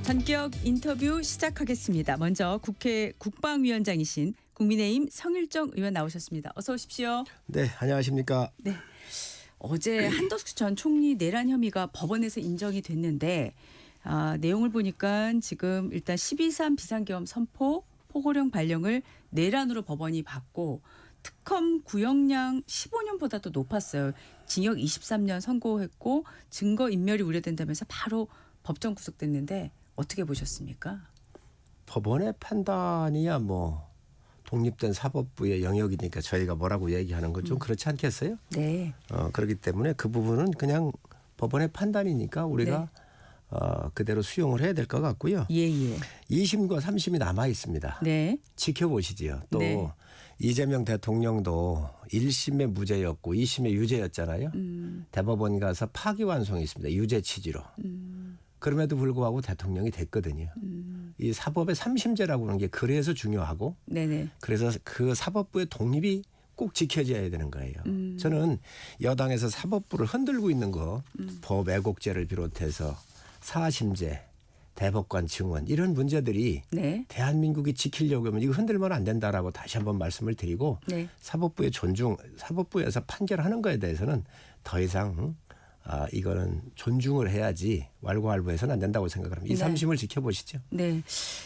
전격 인터뷰 시작하겠습니다. 먼저 국회 국방위원장이신 국민의힘 성일정 의원 나오셨습니다. 어서 오십시오. 네, 안녕하십니까. 네. 어제 한덕수 전 총리 내란 혐의가 법원에서 인정이 됐는데 내용을 보니까 지금 일단 12.3 비상계엄 선포, 포고령 발령을 내란으로 법원이 받고 특검 구형량 15년보다도 높았어요. 징역 23년 선고했고 증거 인멸이 우려된다면서 바로 법정 구속됐는데 어떻게 보셨습니까? 법원의 판단이야 뭐 독립된 사법부의 영역이니까 저희가 뭐라고 얘기하는 건 좀 그렇지 않겠어요? 네. 그렇기 때문에 그 부분은 그냥 법원의 판단이니까 우리가 그대로 수용을 해야 될 것 같고요. 예예. 2심과 3심이 남아 있습니다. 네. 지켜보시지요. 또 네. 이재명 대통령도 1심에 무죄였고 2심에 유죄였잖아요. 대법원 가서 파기환송이 있습니다. 유죄 취지로. 그럼에도 불구하고 대통령이 됐거든요. 이 사법의 3심제라고 하는 게 그래서 중요하고 네네. 그래서 그 사법부의 독립이 꼭 지켜져야 되는 거예요. 저는 여당에서 사법부를 흔들고 있는 거 법 왜곡죄를 비롯해서 사심제, 대법관 증언 이런 문제들이 네. 대한민국이 지키려고 하면 이거 흔들면 안 된다라고 다시 한번 말씀을 드리고 네. 사법부의 존중, 사법부에서 판결하는 거에 대해서는 더 이상 이거는 존중을 해야지 왈가왈부해서는 안 된다고 생각을 합니다. 이 네. 3심을 지켜보시죠. 네.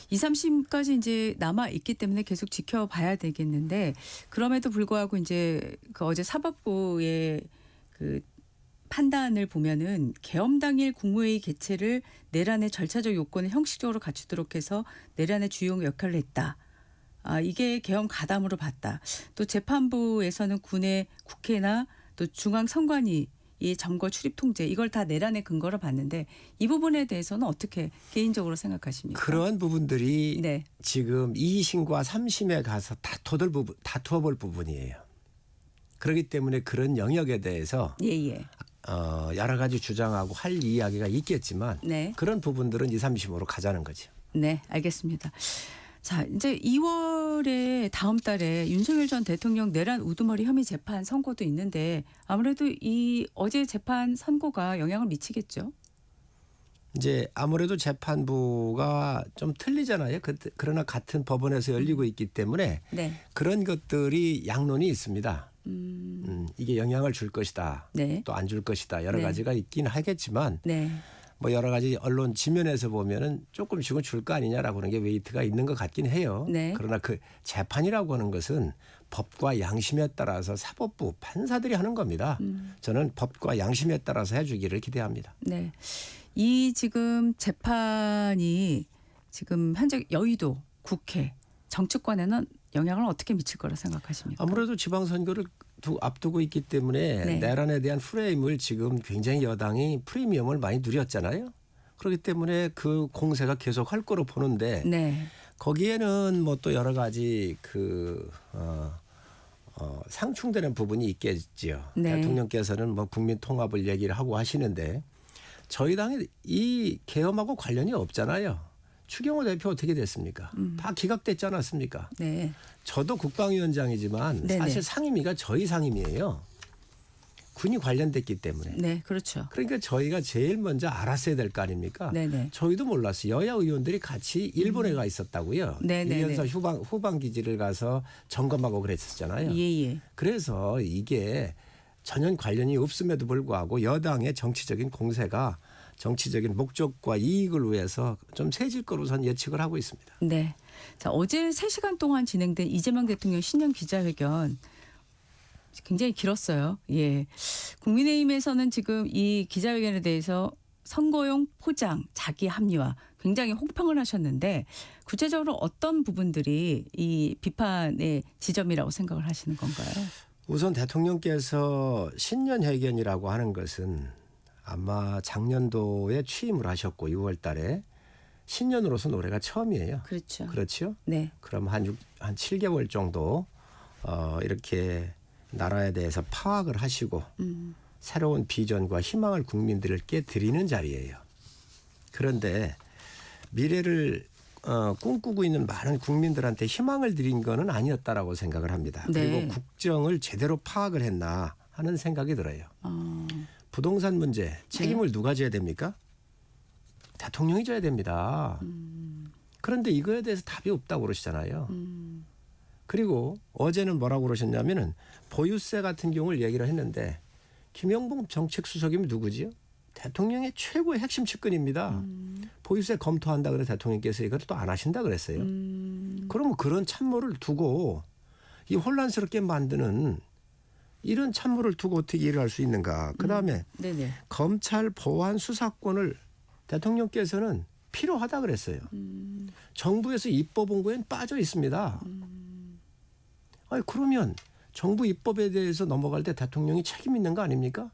2, 3심까지 이제 남아 있기 때문에 계속 지켜봐야 되겠는데 그럼에도 불구하고 이제 그 어제 사법부의 그 판단을 보면은 계엄 당일 국무회의 개최를 내란의 절차적 요건을 형식적으로 갖추도록 해서 내란의 주요 역할을 했다. 이게 계엄 가담으로 봤다. 또 재판부에서는 군의 국회나 또 중앙선관위 이 점거 출입 통제 이걸 다 내란의 근거로 봤는데 이 부분에 대해서는 어떻게 개인적으로 생각하십니까? 그러한 부분들이 네. 지금 2심과 3심에 가서 다투어볼 부분이에요. 그렇기 때문에 그런 영역에 대해서 예예. 여러 가지 주장하고 할 이야기가 있겠지만 네. 그런 부분들은 2, 3심으로 가자는 거죠. 네, 알겠습니다. 자, 이제 2월에 다음 달에 윤석열 전 대통령 내란 우두머리 혐의 재판 선고도 있는데 아무래도 이 어제 재판 선고가 영향을 미치겠죠? 이제 아무래도 재판부가 좀 틀리잖아요. 그러나 같은 법원에서 열리고 있기 때문에 네. 그런 것들이 양론이 있습니다. 이게 영향을 줄 것이다. 네. 또 안 줄 것이다. 여러 네. 가지가 있긴 하겠지만 네. 뭐 여러 가지 언론 지면에서 보면은 조금씩은 줄 거 아니냐라고 하는 게 웨이트가 있는 것 같긴 해요. 네. 그러나 그 재판이라고 하는 것은 법과 양심에 따라서 사법부 판사들이 하는 겁니다. 저는 법과 양심에 따라서 해주기를 기대합니다. 네. 이 지금 재판이 지금 현재 여의도 국회 정치권에는 영향을 어떻게 미칠 거라 생각하십니까? 아무래도 지방선거를 앞두고 있기 때문에 네. 내란에 대한 프레임을 지금 굉장히 여당이 프리미엄을 많이 누렸잖아요. 그렇기 때문에 그 공세가 계속 할 거로 보는데 네. 거기에는 뭐 또 여러 가지 상충되는 부분이 있겠지요. 네. 대통령께서는 뭐 국민 통합을 얘기를 하고 하시는데 저희 당에 이 계엄하고 관련이 없잖아요. 추경호 대표 어떻게 됐습니까? 다 기각됐지 않았습니까? 네. 저도 국방위원장이지만 네네. 사실 상임위가 저희 상임위예요. 군이 관련됐기 때문에. 네, 그렇죠. 그러니까 저희가 제일 먼저 알았어야 될 거 아닙니까? 네네. 저희도 몰랐어요. 여야 의원들이 같이 일본에 가 있었다고요. 네네네. 이연서 후방 기지를 가서 점검하고 그랬었잖아요. 예예. 그래서 이게 전혀 관련이 없음에도 불구하고 여당의 정치적인 공세가 정치적인 목적과 이익을 위해서 좀 세질 거로선 예측을 하고 있습니다. 네. 자, 어제 3시간 동안 진행된 이재명 대통령 신년 기자회견 굉장히 길었어요. 예. 국민의힘에서는 지금 이 기자회견에 대해서 선거용 포장, 자기 합리화 굉장히 혹평을 하셨는데 구체적으로 어떤 부분들이 이 비판의 지점이라고 생각을 하시는 건가요? 우선 대통령께서 신년 회견이라고 하는 것은 아마 작년도에 취임을 하셨고 6월 달에 신년으로서 올해가 처음이에요. 그렇죠. 그렇죠? 네. 그럼 한 7개월 정도 이렇게 나라에 대해서 파악을 하시고 새로운 비전과 희망을 국민들께 드리는 자리예요. 그런데 미래를 꿈꾸고 있는 많은 국민들한테 희망을 드린 거는 아니었다라고 생각을 합니다. 네. 그리고 국정을 제대로 파악을 했나 하는 생각이 들어요. 부동산 문제 책임을 누가 져야 됩니까? 대통령이 져야 됩니다. 그런데 이거에 대해서 답이 없다고 그러시잖아요. 그리고 어제는 뭐라고 그러셨냐면은 보유세 같은 경우를 얘기를 했는데 김영봉 정책수석이면 누구지요? 대통령의 최고의 핵심 측근입니다. 보유세 검토한다 그래 대통령께서 이걸 또 안 하신다 그랬어요. 그러면 그런 참모를 두고 이 혼란스럽게 만드는 이런 참모를 두고 어떻게 일을 할 수 있는가. 그다음에 네네. 검찰 보안 수사권을 대통령께서는 필요하다 그랬어요. 정부에서 입법본부엔 빠져 있습니다. 아니, 그러면 정부 입법에 대해서 넘어갈 때 대통령이 책임 있는 거 아닙니까?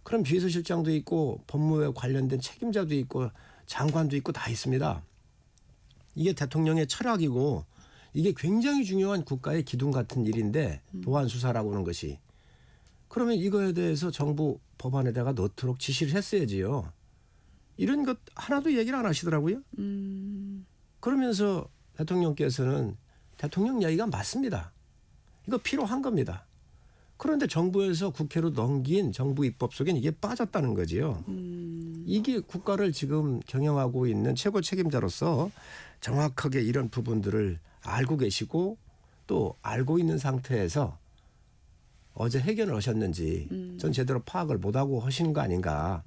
그럼 비서실장도 있고 법무에 관련된 책임자도 있고 장관도 있고 다 있습니다. 이게 대통령의 철학이고 이게 굉장히 중요한 국가의 기둥 같은 일인데 보안 수사라고 하는 것이. 그러면 이거에 대해서 정부 법안에다가 넣도록 지시를 했어야지요. 이런 것 하나도 얘기를 안 하시더라고요. 그러면서 대통령께서는 대통령 이야기가 맞습니다. 이거 필요한 겁니다. 그런데 정부에서 국회로 넘긴 정부 입법 속엔 이게 빠졌다는 거지요. 이게 국가를 지금 경영하고 있는 최고 책임자로서 정확하게 이런 부분들을 알고 계시고 또 알고 있는 상태에서 어제 회견을 하셨는지 전 제대로 파악을 못하고 하시는 거 아닌가.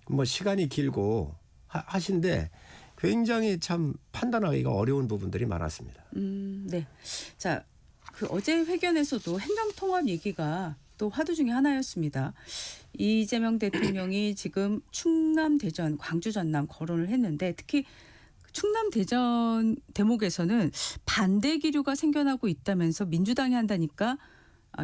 뭐 시간이 길고 하신데 굉장히 참 판단하기가 어려운 부분들이 많았습니다. 네. 자, 그 어제 회견에서도 행정통합 얘기가 또 화두 중에 하나였습니다. 이재명 대통령이 지금 충남, 대전, 광주, 전남 거론을 했는데 특히 충남, 대전 대목에서는 반대 기류가 생겨나고 있다면서 민주당이 한다니까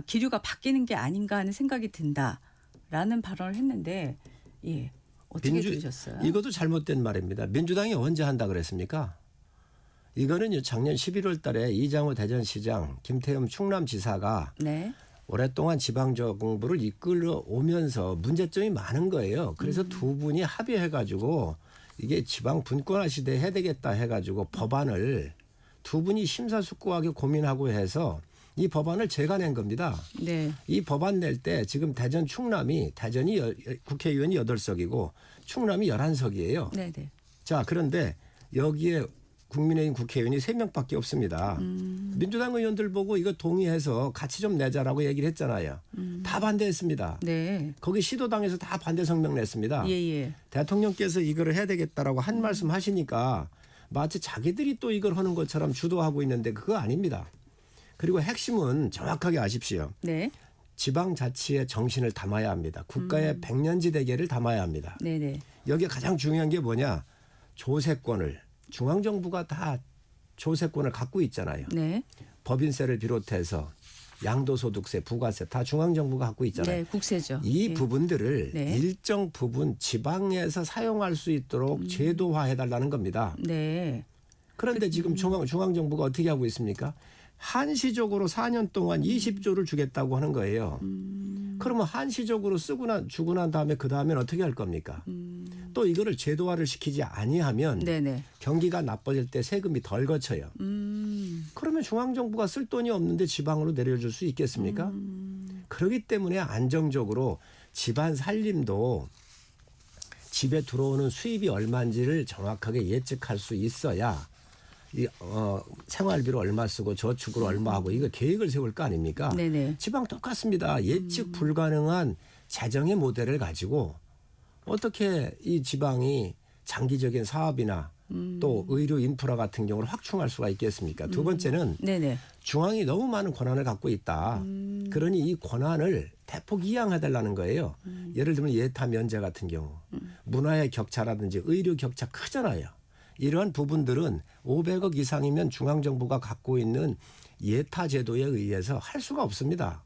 기류가 바뀌는 게 아닌가 하는 생각이 든다라는 발언을 했는데 예. 어떻게 들으셨어요? 이것도 잘못된 말입니다. 민주당이 언제 한다 그랬습니까? 이거는 작년 11월 달에 이장호 대전시장, 김태흠 충남지사가 네. 오랫동안 지방정부를 이끌어 오면서 문제점이 많은 거예요. 그래서 두 분이 합의해가지고 이게 지방 분권화 시대에 해야 되겠다 해가지고 법안을 두 분이 심사숙고하게 고민하고 해서 이 법안을 제가 낸 겁니다. 네. 이 법안 낼 때 지금 대전 충남이 대전이 국회의원이 8석이고 충남이 11석이에요. 네네. 자, 그런데 여기에 국민의힘 국회의원이 3명밖에 없습니다. 민주당 의원들 보고 이거 동의해서 같이 좀 내자라고 얘기를 했잖아요. 다 반대했습니다. 네. 거기 시도당에서 다 반대 성명 냈습니다. 예예. 대통령께서 이걸 해야 되겠다라고 한 말씀 하시니까 마치 자기들이 또 이걸 하는 것처럼 주도하고 있는데 그거 아닙니다. 그리고 핵심은 정확하게 아십시오. 네. 지방자치의 정신을 담아야 합니다. 국가의 백년지 대계를 담아야 합니다. 네네. 여기에 가장 중요한 게 뭐냐. 조세권을 중앙정부가 다 조세권을 갖고 있잖아요. 네. 법인세를 비롯해서 양도소득세, 부가세 다 중앙정부가 갖고 있잖아요. 네. 국세죠. 이 네. 부분들을 네. 일정 부분 지방에서 사용할 수 있도록 제도화해달라는 겁니다. 네. 그런데 지금 중앙정부가 어떻게 하고 있습니까? 한시적으로 4년 동안 20조를 주겠다고 하는 거예요. 그러면 한시적으로 주고 난 다음에 그 다음엔 어떻게 할 겁니까? 또 이거를 제도화를 시키지 아니하면 네네. 경기가 나빠질 때 세금이 덜 거쳐요. 그러면 중앙정부가 쓸 돈이 없는데 지방으로 내려줄 수 있겠습니까? 그렇기 때문에 안정적으로 집안 살림도 집에 들어오는 수입이 얼마인지를 정확하게 예측할 수 있어야 생활비로 얼마 쓰고 저축으로 얼마 하고 이거 계획을 세울 거 아닙니까? 네네. 지방 똑같습니다. 예측 불가능한 재정의 모델을 가지고 어떻게 이 지방이 장기적인 사업이나 또 의료 인프라 같은 경우를 확충할 수가 있겠습니까? 두 번째는 네네. 중앙이 너무 많은 권한을 갖고 있다. 그러니 이 권한을 대폭 이양해달라는 거예요. 예를 들면 예타 면제 같은 경우 문화의 격차라든지 의료 격차 크잖아요. 이러한 부분들은 500억 이상이면 중앙정부가 갖고 있는 예타 제도에 의해서 할 수가 없습니다.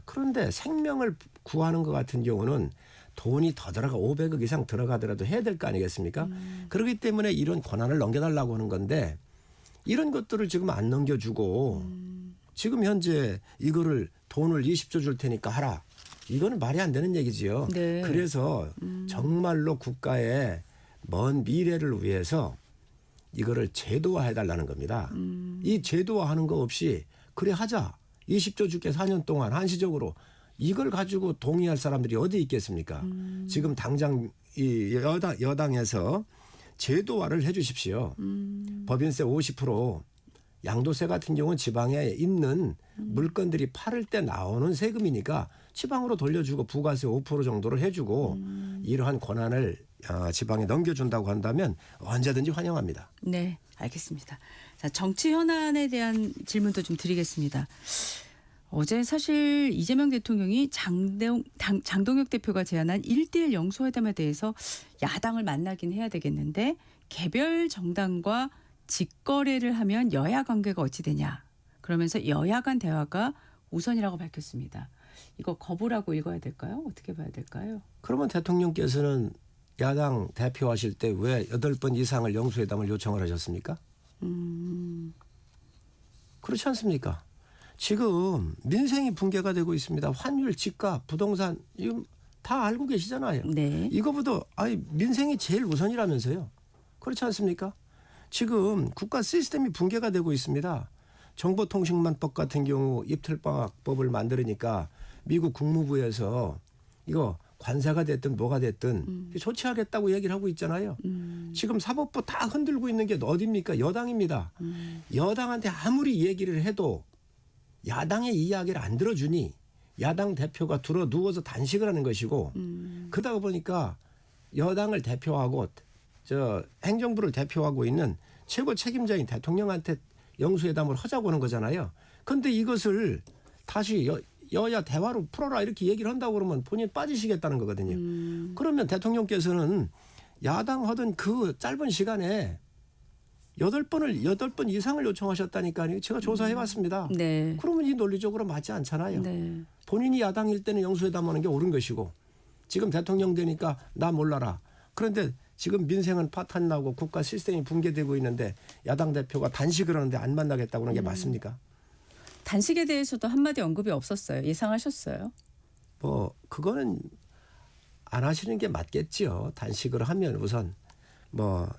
그런데 생명을 구하는 것 같은 경우는 돈이 더 들어가 500억 이상 들어가더라도 해야 될 거 아니겠습니까? 그렇기 때문에 이런 권한을 넘겨달라고 하는 건데 이런 것들을 지금 안 넘겨주고 지금 현재 이거를 돈을 20조 줄 테니까 하라. 이거는 말이 안 되는 얘기지요. 네. 그래서 정말로 국가의 먼 미래를 위해서 이거를 제도화해달라는 겁니다. 이 제도화하는 거 없이 그래 하자. 20조 줄게 4년 동안 한시적으로 이걸 가지고 동의할 사람들이 어디 있겠습니까? 지금 당장 이 여당에서 제도화를 해 주십시오. 법인세 50%, 양도세 같은 경우는 지방에 있는 물건들이 팔을 때 나오는 세금이니까 지방으로 돌려주고 부가세 5% 정도를 해주고 이러한 권한을 지방에 넘겨준다고 한다면 언제든지 환영합니다. 네, 알겠습니다. 자, 정치 현안에 대한 질문도 좀 드리겠습니다. 어제 사실 이재명 대통령이 장동혁 대표가 제안한 1대1 영수회담에 대해서 야당을 만나긴 해야 되겠는데 개별 정당과 직거래를 하면 여야 관계가 어찌 되냐. 그러면서 여야 간 대화가 우선이라고 밝혔습니다. 이거 거부라고 읽어야 될까요? 어떻게 봐야 될까요? 그러면 대통령께서는 야당 대표하실 때 왜 8번 이상을 영수회담을 요청을 하셨습니까? 그렇지 않습니까? 지금 민생이 붕괴가 되고 있습니다. 환율, 집값, 부동산 이거 다 알고 계시잖아요. 네. 이거보다 민생이 제일 우선이라면서요. 그렇지 않습니까? 지금 국가 시스템이 붕괴가 되고 있습니다. 정보통신망법 같은 경우 입틀방학법을 만들으니까 미국 국무부에서 이거 관세가 됐든 뭐가 됐든 조치하겠다고 얘기를 하고 있잖아요. 지금 사법부 다 흔들고 있는 게 어디입니까? 여당입니다. 여당한테 아무리 얘기를 해도 야당의 이야기를 안 들어주니 야당 대표가 들어 누워서 단식을 하는 것이고 그러다 보니까 여당을 대표하고 행정부를 대표하고 있는 최고 책임자인 대통령한테 영수회담을 하자고 하는 거잖아요. 그런데 이것을 다시 여야 대화로 풀어라 이렇게 얘기를 한다고 그러면 본인 빠지시겠다는 거거든요. 그러면 대통령께서는 야당 하던 그 짧은 시간에 8번 이상을 요청하셨다니까요. 제가 조사해봤습니다. 네. 그러면 이 논리적으로 맞지 않잖아요. 네. 본인이 본인이 야당일 때는 영수회담하는 게 옳은 것이고 지금 대통령 되니까 나 몰라라. 그런데 지금 민생은 파탄 나고 국가 시스템이 붕괴되고 있는데 야당 대표가 단식을 하는데 안 만나겠다고 하는 게 맞습니까? 단식에 대해서도 한마디 언급이 없었어요. 예상하셨어요? 뭐 그거는 안 하시는 게 맞겠지요. 단식을 하면 우선 뭐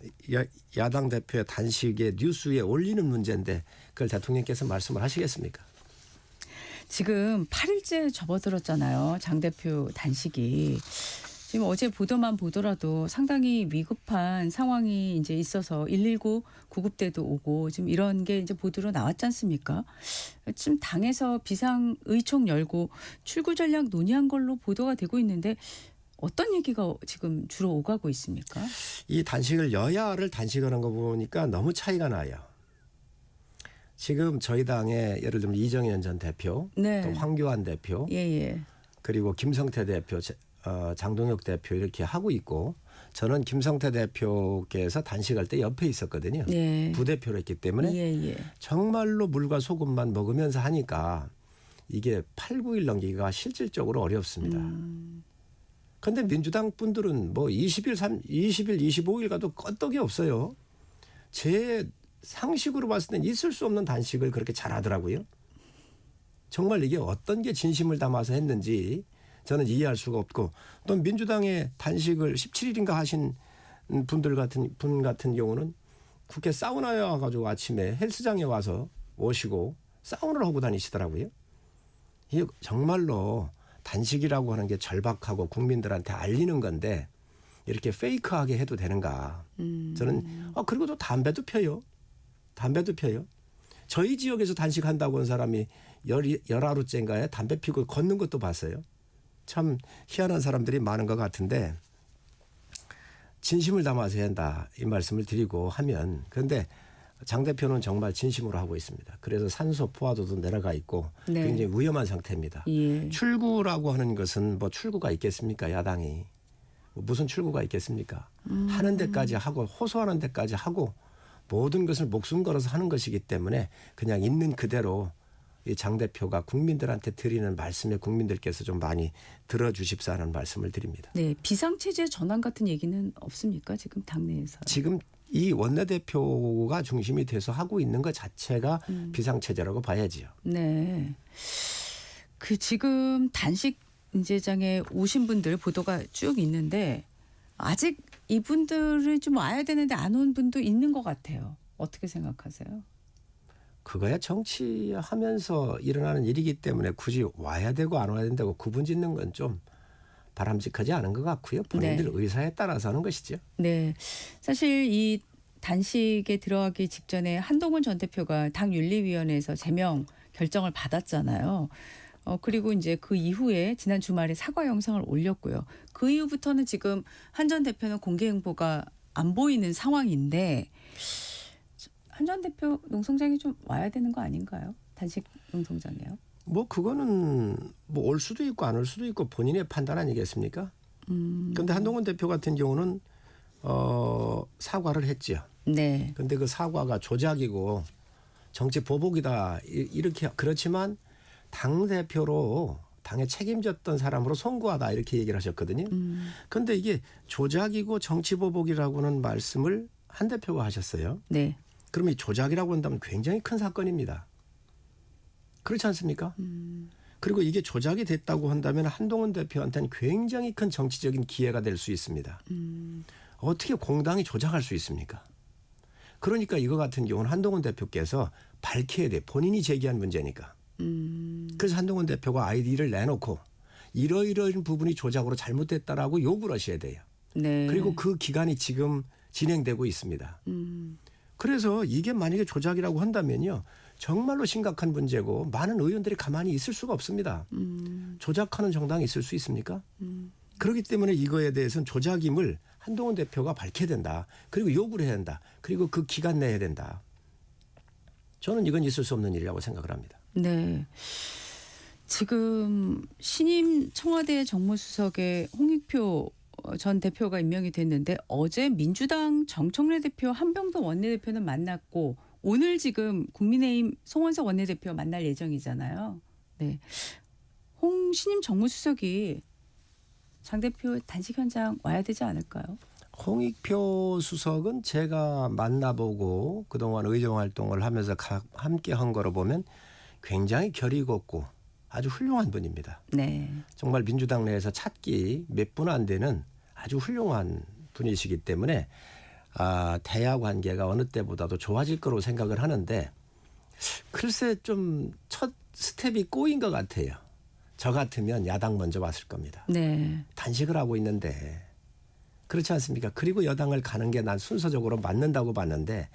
야당 대표의 단식에 뉴스에 올리는 문제인데 그걸 대통령께서 말씀을 하시겠습니까? 지금 8일째 접어들었잖아요. 장 대표 단식이. 지금 어제 보도만 보더라도 상당히 위급한 상황이 이제 있어서 119 구급대도 오고 지금 이런 게 이제 보도로 나왔지 않습니까? 지금 당에서 비상의총 열고 출구 전략 논의한 걸로 보도가 되고 있는데 어떤 얘기가 지금 주로 오가고 있습니까? 이 단식을 여야를 단식하는 거 보니까 너무 차이가 나요. 지금 저희 당의 예를 들면 이정현 전 대표, 네. 또 황교안 대표, 예. 그리고 김성태 대표, 장동혁 대표 이렇게 하고 있고 저는 김성태 대표께서 단식할 때 옆에 있었거든요. 예. 부대표로 했기 때문에 예. 정말로 물과 소금만 먹으면서 하니까 이게 8, 9일 넘기기가 실질적으로 어렵습니다. 그런데 민주당 분들은 뭐 20일, 25일 가도 껐떡이 없어요. 제 상식으로 봤을 땐 있을 수 없는 단식을 그렇게 잘하더라고요. 정말 이게 어떤 게 진심을 담아서 했는지 저는 이해할 수가 없고 또 민주당의 단식을 17일인가 하신 분 같은 경우는 국회 사우나에 와가지고 아침에 헬스장에 와서 오시고 사우나를 하고 다니시더라고요. 이게 정말로 단식이라고 하는 게 절박하고 국민들한테 알리는 건데 이렇게 페이크하게 해도 되는가. 저는 그리고 또 담배도 펴요. 저희 지역에서 단식한다고 한 사람이 열하루째인가에 담배 피고 걷는 것도 봤어요. 참 희한한 사람들이 많은 것 같은데 진심을 담아서 해야 한다 이 말씀을 드리고 하면 그런데 장 대표는 정말 진심으로 하고 있습니다. 그래서 산소 포화도도 내려가 있고 네. 굉장히 위험한 상태입니다. 예. 출구라고 하는 것은 뭐 출구가 있겠습니까? 야당이. 무슨 출구가 있겠습니까? 하는 데까지 하고 호소하는 데까지 하고 모든 것을 목숨 걸어서 하는 것이기 때문에 그냥 있는 그대로 이 장 대표가 국민들한테 드리는 말씀에 국민들께서 좀 많이 들어주십사는 말씀을 드립니다. 네, 비상체제 전환 같은 얘기는 없습니까? 지금 당내에서. 지금 이 원내대표가 중심이 돼서 하고 있는 것 자체가 비상체제라고 봐야지요. 네. 그 지금 단식 인재장에 오신 분들 보도가 쭉 있는데 아직 이분들이 좀 와야 되는데 안 온 분도 있는 것 같아요. 어떻게 생각하세요? 그거야 정치하면서 일어나는 일이기 때문에 굳이 와야 되고 안 와야 된다고 구분 짓는 건 좀 바람직하지 않은 것 같고요. 본인들 네. 의사에 따라서 하는 것이죠. 네. 사실 이 단식에 들어가기 직전에 한동훈 전 대표가 당윤리위원회에서 제명 결정을 받았잖아요. 그리고 이제 그 이후에 지난 주말에 사과 영상을 올렸고요. 그 이후부터는 지금 한 전 대표는 공개 행보가 안 보이는 상황인데 한 전 대표 농성장에 좀 와야 되는 거 아닌가요? 단식 농성장에요. 뭐 그거는 뭐 올 수도 있고 안 올 수도 있고 본인의 판단 아니겠습니까? 그런데 한동훈 대표 같은 경우는 사과를 했지요. 네. 근데 그 사과가 조작이고 정치 보복이다 이렇게 그렇지만 당 대표로 당에 책임졌던 사람으로 송구하다 이렇게 얘기를 하셨거든요. 그런데 이게 조작이고 정치 보복이라고는 말씀을 한 대표가 하셨어요. 네. 그럼 이 조작이라고 한다면 굉장히 큰 사건입니다. 그렇지 않습니까? 그리고 이게 조작이 됐다고 한다면 한동훈 대표한테는 굉장히 큰 정치적인 기회가 될 수 있습니다. 어떻게 공당이 조작할 수 있습니까? 그러니까 이거 같은 경우는 한동훈 대표께서 밝혀야 돼. 본인이 제기한 문제니까. 그래서 한동훈 대표가 아이디를 내놓고 이러이러한 부분이 조작으로 잘못됐다라고 요구를 하셔야 돼요. 네. 그리고 그 기간이 지금 진행되고 있습니다. 그래서 이게 만약에 조작이라고 한다면요. 정말로 심각한 문제고 많은 의원들이 가만히 있을 수가 없습니다. 조작하는 정당이 있을 수 있습니까? 그렇기 때문에 이거에 대해서는 조작임을 한동훈 대표가 밝혀야 된다. 그리고 요구를 해야 된다. 그리고 그 기간 내에 해야 된다. 저는 이건 있을 수 없는 일이라고 생각을 합니다. 네. 지금 신임 청와대 정무수석에 홍익표 전 대표가 임명이 됐는데 어제 민주당 정청래 대표 한병도 원내대표는 만났고 오늘 지금 국민의힘 송원석 원내대표 만날 예정이잖아요. 네. 홍 신임 정무수석이 장 대표 단식 현장 와야 되지 않을까요? 홍익표 수석은 제가 만나보고 그동안 의정활동을 하면서 함께 한 거로 보면 굉장히 결이 곱고 아주 훌륭한 분입니다. 네. 정말 민주당 내에서 찾기 몇 분 안 되는 아주 훌륭한 분이시기 때문에 대화 관계가 어느 때보다도 좋아질 거로 생각을 하는데 글쎄 좀 첫 스텝이 꼬인 것 같아요. 저 같으면 야당 먼저 왔을 겁니다. 네. 단식을 하고 있는데 그렇지 않습니까? 그리고 여당을 가는 게 난 순서적으로 맞는다고 봤는데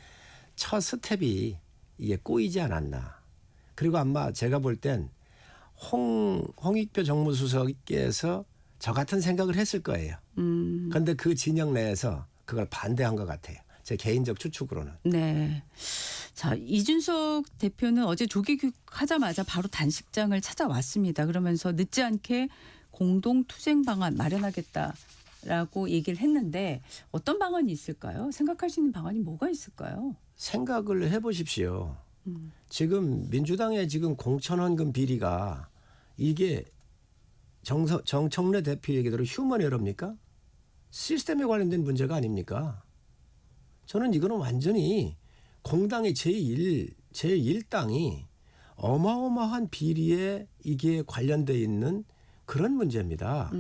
첫 스텝이 이게 꼬이지 않았나. 그리고 아마 제가 볼 땐 홍익표 정무수석께서 저 같은 생각을 했을 거예요. 그런데 그 진영 내에서 그걸 반대한 것 같아요. 제 개인적 추측으로는. 네. 자, 이준석 대표는 어제 조기 교육하자마자 바로 단식장을 찾아왔습니다. 그러면서 늦지 않게 공동 투쟁 방안 마련하겠다라고 얘기를 했는데 어떤 방안이 있을까요? 생각할 수 있는 방안이 뭐가 있을까요? 생각을 해보십시오. 지금 민주당의 지금 공천원금 비리가 이게 정청래 대표 얘기대로 휴먼 에러입니까? 시스템에 관련된 문제가 아닙니까? 저는 이거는 완전히 공당의 제1당이 어마어마한 비리에 이게 관련돼 있는 그런 문제입니다.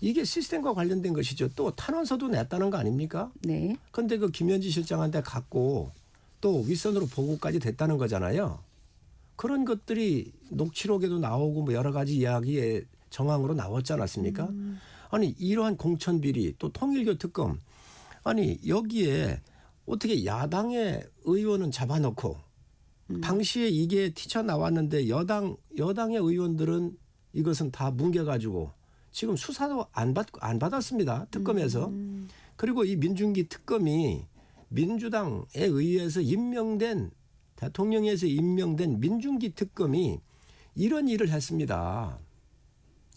이게 시스템과 관련된 것이죠. 또 탄원서도 냈다는 거 아닙니까? 네. 그런데 그 김현지 실장한테 갖고 또 윗선으로 보고까지 됐다는 거잖아요. 그런 것들이 녹취록에도 나오고 뭐 여러 가지 이야기의 정황으로 나왔지 않았습니까? 아니 이러한 공천비리 또 통일교 특검 아니 여기에 어떻게 야당의 의원은 잡아놓고 당시에 이게 튀쳐나왔는데 여당의 의원들은 이것은 다 뭉개가지고 지금 수사도 안 받았습니다. 특검에서. 그리고 이 민중기 특검이 민주당에 의해서 임명된 대통령에서 임명된 민중기 특검이 이런 일을 했습니다.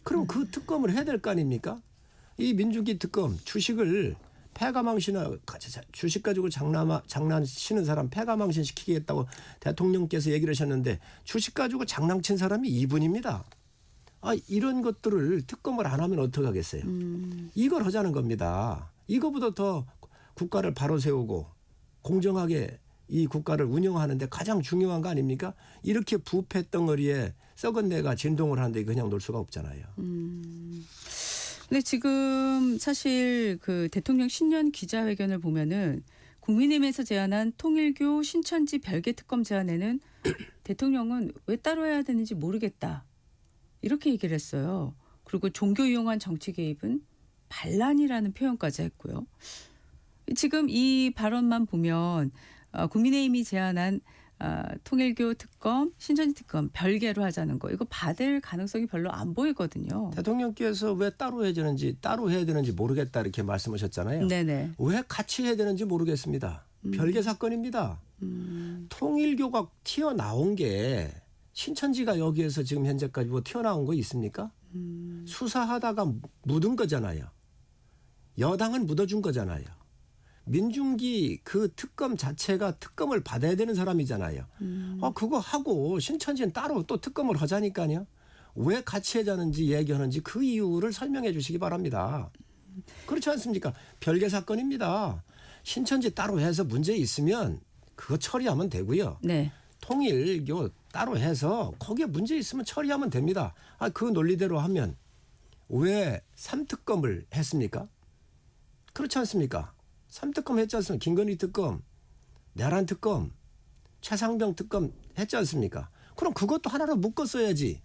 그럼 그 특검을 해야 될 거 아닙니까? 이 민중기 특검 주식을 패가망신을 주식 가지고 장난치는 사람 패가망신 시키겠다고 대통령께서 얘기를 하셨는데 주식 가지고 장난친 사람이 이분입니다. 이런 것들을 특검을 안 하면 어떡하겠어요. 이걸 하자는 겁니다. 이거보다 더 국가를 바로 세우고 공정하게 이 국가를 운영하는데 가장 중요한 거 아닙니까? 이렇게 부패 덩어리에 썩은 내가 진동을 하는데 그냥 놓을 수가 없잖아요. 근데 지금 사실 그 대통령 신년 기자회견을 보면은 국민의힘에서 제안한 통일교 신천지 별개 특검 제안에는 대통령은 왜 따로 해야 되는지 모르겠다. 이렇게 얘기를 했어요. 그리고 종교 이용한 정치 개입은 반란이라는 표현까지 했고요. 지금 이 발언만 보면 국민의힘이 제안한 통일교 특검, 신천지 특검 별개로 하자는 거 이거 받을 가능성이 별로 안 보이거든요. 대통령께서 왜 따로 해야 되는지 모르겠다 이렇게 말씀하셨잖아요. 네네. 왜 같이 해야 되는지 모르겠습니다. 별개 사건입니다. 통일교가 튀어나온 게 신천지가 여기에서 지금 현재까지 뭐 튀어나온 거 있습니까? 수사하다가 묻은 거잖아요. 여당은 묻어준 거잖아요. 민중기 그 특검 자체가 특검을 받아야 되는 사람이잖아요. 그거 하고 신천지는 따로 또 특검을 하자니까요. 왜 같이 하자는지 얘기하는지 그 이유를 설명해 주시기 바랍니다. 그렇지 않습니까? 별개 사건입니다. 신천지 따로 해서 문제 있으면 그거 처리하면 되고요. 네. 통일교 따로 해서 거기에 문제 있으면 처리하면 됩니다. 그 논리대로 하면 왜 3특검을 했습니까? 그렇지 않습니까? 3특검 했지 않습니까? 김건희 특검, 내란 특검, 최상병 특검 했지 않습니까? 그럼 그것도 하나로 묶었어야지.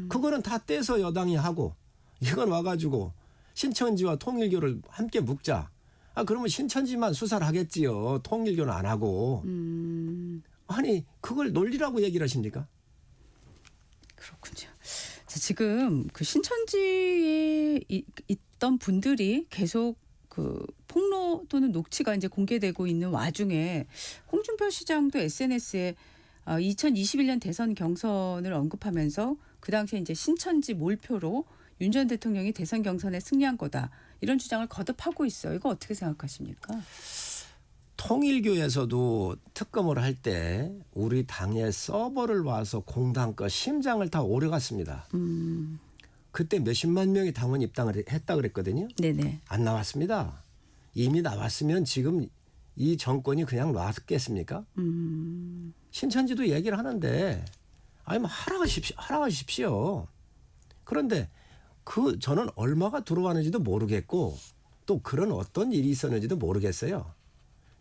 그거는 다 떼서 여당이 하고 이건 와가지고 신천지와 통일교를 함께 묶자. 그러면 신천지만 수사를 하겠지요. 통일교는 안 하고. 아니 그걸 논리라고 얘기를 하십니까? 그렇군요. 자, 지금 그 신천지에 있던 분들이 계속 그 폭로 또는 녹취가 이제 공개되고 있는 와중에 홍준표 시장도 SNS에 2021년 대선 경선을 언급하면서 그 당시에 이제 신천지 몰표로 윤 전 대통령이 대선 경선에 승리한 거다. 이런 주장을 거듭하고 있어요. 이거 어떻게 생각하십니까? 통일교에서도 특검을 할 때 우리 당에 서버를 와서 공당 거 심장을 다 오려갔습니다. 그때 몇십만 명의 당원 입당을 했다 그랬거든요. 네네. 안 나왔습니다. 이미 나왔으면 지금 이 정권이 그냥 놨겠습니까? 신천지도 얘기를 하는데 뭐 하라하십시오. 그런데 저는 얼마가 들어왔는지도 모르겠고 또 그런 어떤 일이 있었는지도 모르겠어요.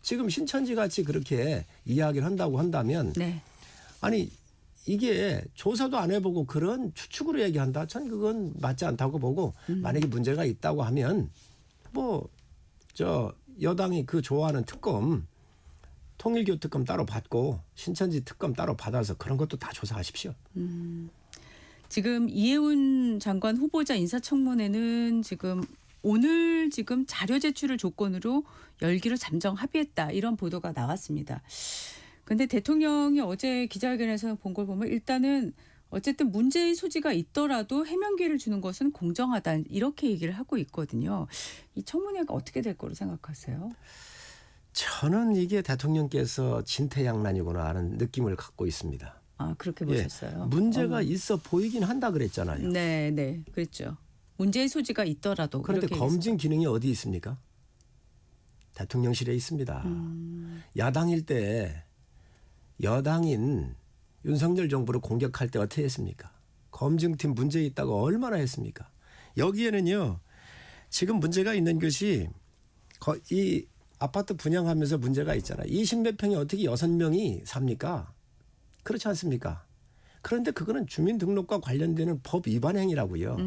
지금 신천지 같이 그렇게 이야기를 한다고 한다면 네. 아니 이게 조사도 안 해보고 그런 추측으로 얘기한다. 전 그건 맞지 않다고 보고 만약에 문제가 있다고 하면 여당이 그 좋아하는 특검 통일교 특검 따로 받고 신천지 특검 따로 받아서 그런 것도 다 조사하십시오. 지금 이해운 장관 후보자 인사청문회는 오늘 자료 제출을 조건으로 열기로 잠정 합의했다. 이런 보도가 나왔습니다. 그런데 대통령이 어제 기자회견에서 본 걸 보면 일단은 어쨌든 문제의 소지가 있더라도 해명 기회를 주는 것은 공정하다. 이렇게 얘기를 하고 있거든요. 이 청문회가 어떻게 될 거로 생각하세요? 저는 이게 대통령께서 진퇴양난이구나 하는 느낌을 갖고 있습니다. 그렇게 보셨어요? 문제가 있어 보이긴 한다 그랬잖아요. 네. 그랬죠. 문제의 소지가 있더라도. 그런데 검증 기능이 어디 있습니까? 대통령실에 있습니다. 야당일 때 여당인 윤석열 정부를 공격할 때 어떻게 했습니까? 검증팀 문제 있다고 얼마나 했습니까? 여기에는요. 지금 문제가 있는 것이 이 아파트 분양하면서 문제가 있잖아요. 20몇 평에 어떻게 6명이 삽니까? 그렇지 않습니까? 그런데 그거는 주민등록과 관련되는 법 위반 행위라고요.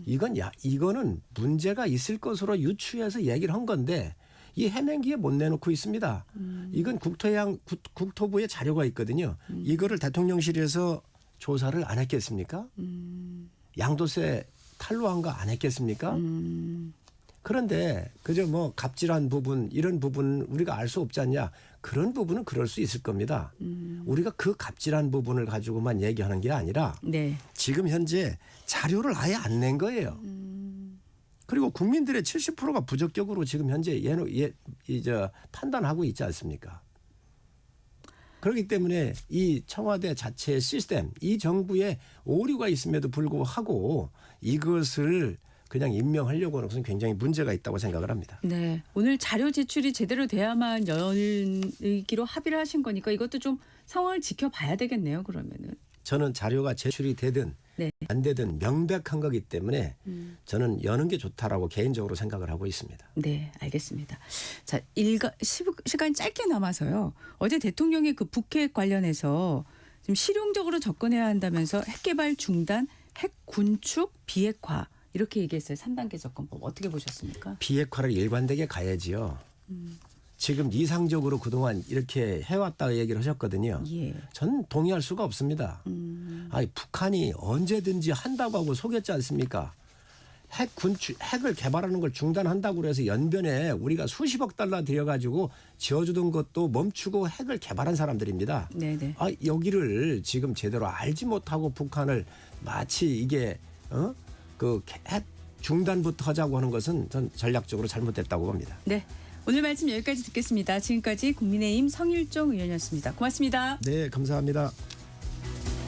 이거는 문제가 있을 것으로 유추해서 얘기를 한 건데 이 해명기에 못 내놓고 있습니다. 이건 국토부에 자료가 있거든요. 이거를 대통령실에서 조사를 안 했겠습니까? 양도세 탈루한 거 안 했겠습니까? 그런데 그저 갑질한 부분 이런 부분 우리가 알 수 없지 않냐. 그런 부분은 그럴 수 있을 겁니다. 우리가 그 갑질한 부분을 가지고만 얘기하는 게 아니라 네. 지금 현재 자료를 아예 안 낸 거예요. 그리고 국민들의 70%가 부적격으로 지금 현재 판단하고 있지 않습니까? 그렇기 때문에 이 청와대 자체의 시스템, 이 정부에 오류가 있음에도 불구하고 이것을 그냥 임명하려고 하는 것은 굉장히 문제가 있다고 생각을 합니다. 네. 오늘 자료 제출이 제대로 돼야만 열기로 합의를 하신 거니까 이것도 좀 상황을 지켜봐야 되겠네요. 그러면은. 저는 자료가 제출이 되든 네. 안 되든 명백한 거기 때문에 저는 여는 게 좋다라고 개인적으로 생각을 하고 있습니다. 네, 알겠습니다. 자, 시간이 짧게 남아서요. 어제 대통령의 그 북핵 관련해서 좀 실용적으로 접근해야 한다면서 핵개발 중단, 핵 군축 비핵화 이렇게 얘기했어요. 3단계 접근법 어떻게 보셨습니까? 비핵화를 일관되게 가야지요. 지금 이상적으로 그동안 이렇게 해왔다 얘기를 하셨거든요. 예. 전 동의할 수가 없습니다. 아니, 북한이 언제든지 한다고 하고 속였지 않습니까? 핵을 개발하는 걸 중단한다고 그래서 연변에 우리가 수십억 달러 들여가지고 지어주던 것도 멈추고 핵을 개발한 사람들입니다. 네네. 아, 여기를 지금 제대로 알지 못하고 북한을 마치 이게 그 핵 중단부터 하자고 하는 것은 전 전략적으로 잘못됐다고 봅니다. 네. 오늘 말씀 여기까지 듣겠습니다. 지금까지 국민의힘 성일종 의원이었습니다. 고맙습니다. 네, 감사합니다.